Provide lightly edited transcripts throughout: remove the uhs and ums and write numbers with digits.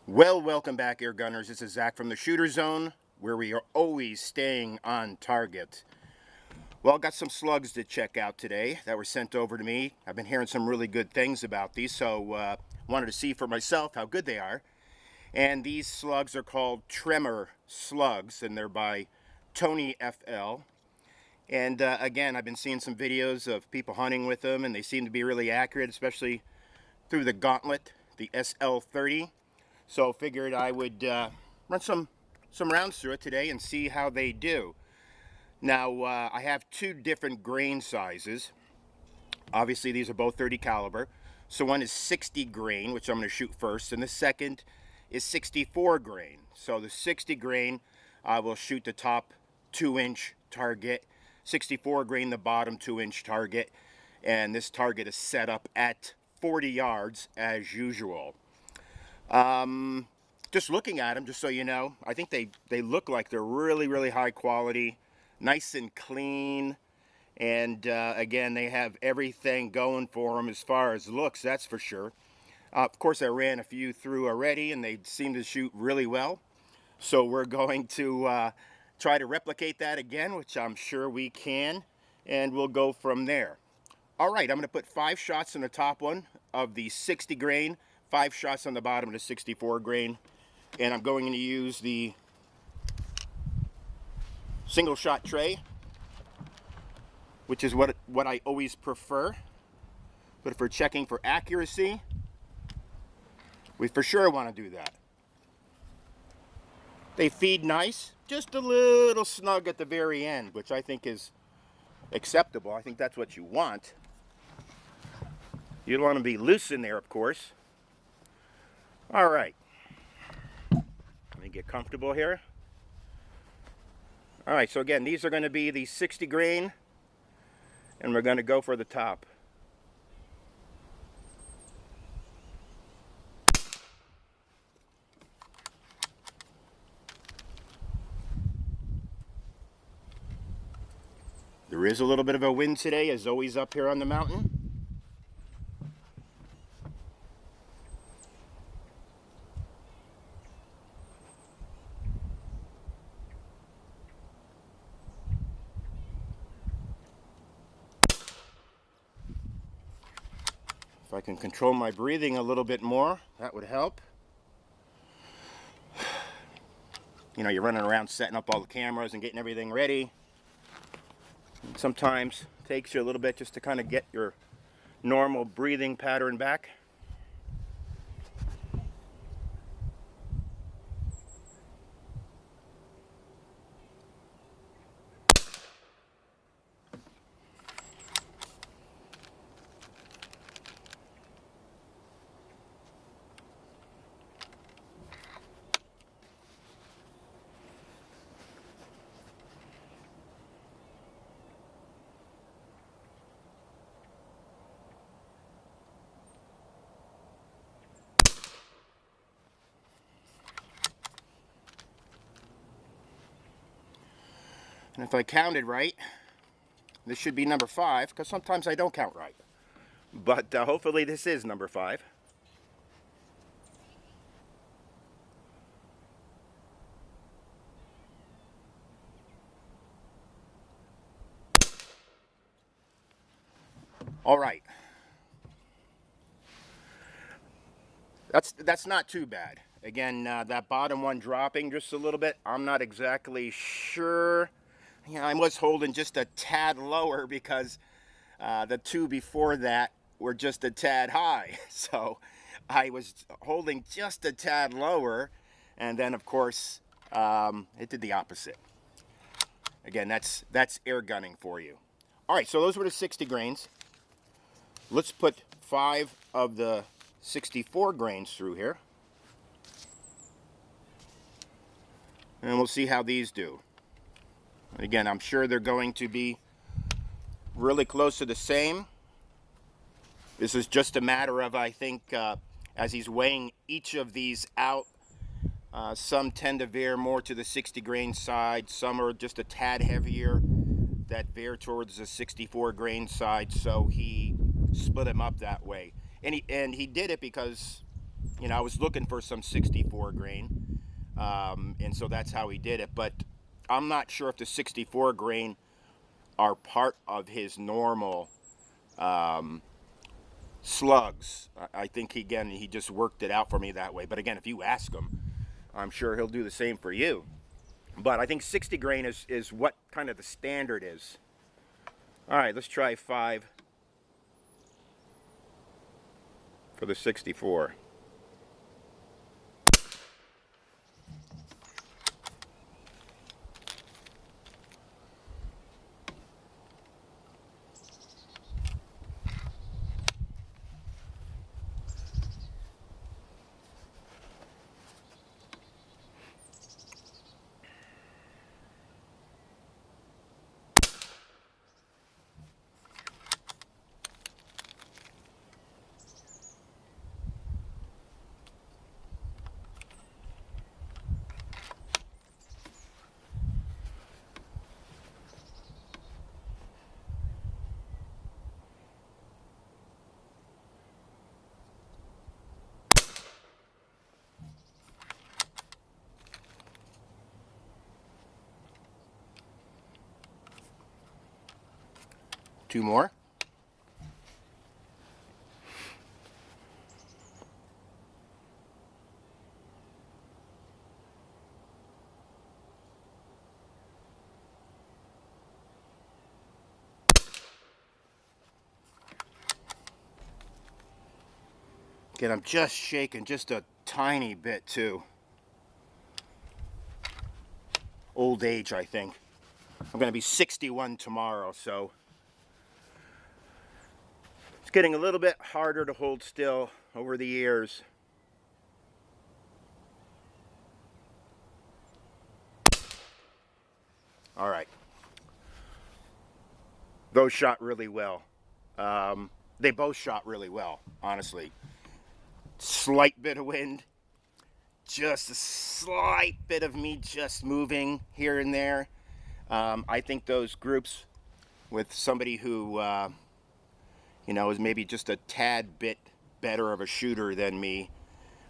Well, welcome back, air gunners. This is Zach from the Shooter Zone, where we are always staying on target. Well, got some slugs to check out today that were sent over to me. I've been hearing some really good things about these, so wanted to see for myself how good they are. And these slugs are called Tremor Slugs, and they're by Tony FL. And again, I've been seeing some videos of people hunting with them, and they seem to be really accurate, especially through the Gauntlet, the SL30. So figured I would run some rounds through it today and see how they do. Now I have two different grain sizes. Obviously these are both 30 caliber. So one is 60 grain, which I'm going to shoot first, and the second is 64 grain. So the 60 grain, I will shoot the top 2-inch target, 64 grain the bottom 2-inch target, and this target is set up at 40 yards as usual. Just looking at them, just so you know, I think they look like they're really high quality, nice and clean, and again, they have everything going for them as far as looks, that's for sure. Of course, I ran a few through already, and they seem to shoot really well, so we're going to try to replicate that again, which I'm sure we can, and we'll go from there. Alright, I'm going to put 5 shots in the top one of the 60 grain, 5 shots on the bottom of the 64 grain, and I'm going to use the single shot tray, which is what I always prefer. But if we're checking for accuracy, we for sure want to do that. They feed nice, just a little snug at the very end, which I think is acceptable. I think that's what you want. You don't want to be loose in there, of course. All right. Let me get comfortable here. All right, so again, these are going to be the 60 grain, and we're going to go for the top. There is a little bit of a wind today, as always up here on the mountain. If I can control my breathing a little bit more, that would help. You know, you're running around setting up all the cameras and getting everything ready. And sometimes it takes you a little bit just to kind of get your normal breathing pattern back. And if I counted right, this should be number 5, because sometimes I don't count right. But hopefully this is number 5. All right. That's not too bad. Again, that bottom one dropping just a little bit, I'm not exactly sure. Yeah, I was holding just a tad lower because the two before that were just a tad high. So I was holding just a tad lower, and then of course it did the opposite. Again, that's air gunning for you. All right, so those were the 60 grains. Let's put 5 of the 64 grains through here. And we'll see how these do. Again, I'm sure they're going to be really close to the same. This is just a matter of, I think, as he's weighing each of these out, some tend to veer more to the 60 grain side, some are just a tad heavier that veer towards the 64 grain side, so he split them up that way. And he did it because, you know, I was looking for some 64 grain, and so that's how he did it. But I'm not sure if the 64 grain are part of his normal slugs. I think he just worked it out for me that way. But again, if you ask him, I'm sure he'll do the same for you. But I think 60 grain is what kind of the standard is. All right, let's try 5 for the 64. Two more. Again, I'm just shaking just a tiny bit too. Old age, I think. I'm going to be 61 tomorrow, so it's getting a little bit harder to hold still over the years. All right. Those shot really well. They both shot really well, honestly. Slight bit of wind. Just a slight bit of me just moving here and there. I think those groups with somebody who, you know, is maybe just a tad bit better of a shooter than me,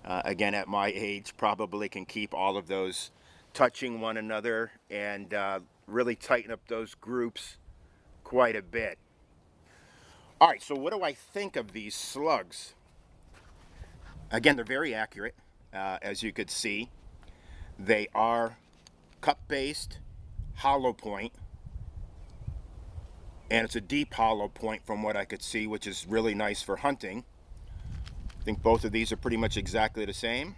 again, at my age, probably can keep all of those touching one another and really tighten up those groups quite a bit. All right, so what do I think of these slugs? Again, they're very accurate, as you could see. They are cup-based, hollow point, and it's a deep hollow point from what I could see, which is really nice for hunting. I think both of these are pretty much exactly the same.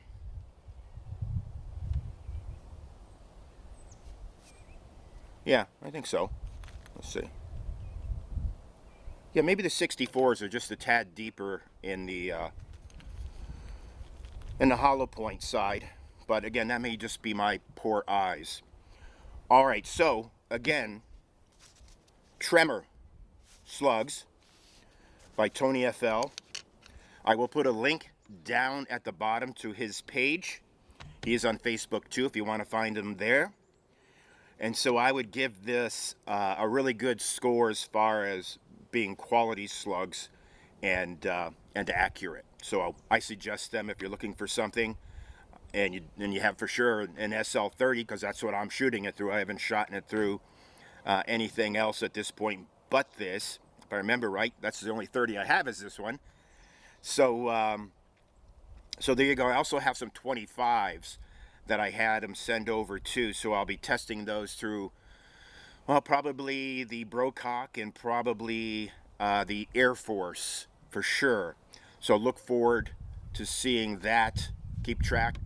Yeah, I think so. Let's see. Yeah, maybe the 64s are just a tad deeper in the hollow point side, but again, that may just be my poor eyes. All right, so again, Tremor Slugs by Tony FL. I will put a link down at the bottom to his page. He is on Facebook too, if you want to find him there. And so I would give this a really good score as far as being quality slugs and accurate. So I suggest them if you're looking for something, and you have for sure an SL30, because that's what I'm shooting it through. I haven't shot it through anything else at this point but this. If I remember right, that's the only 30 I have is this one. So so there you go. I also have some 25s that I had him send over too, so I'll be testing those through, well, probably the Brocock and probably the Air Force for sure. So look forward to seeing that. Keep track.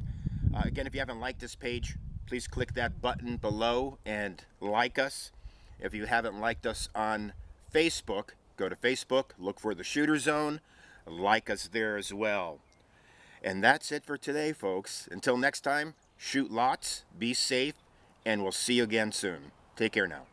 Again, if you haven't liked this page, please click that button below and like us. If you haven't liked us on Facebook, go to Facebook, look for the Shooter Zone, like us there as well. And that's it for today, folks. Until next time, shoot lots, be safe, and we'll see you again soon. Take care now.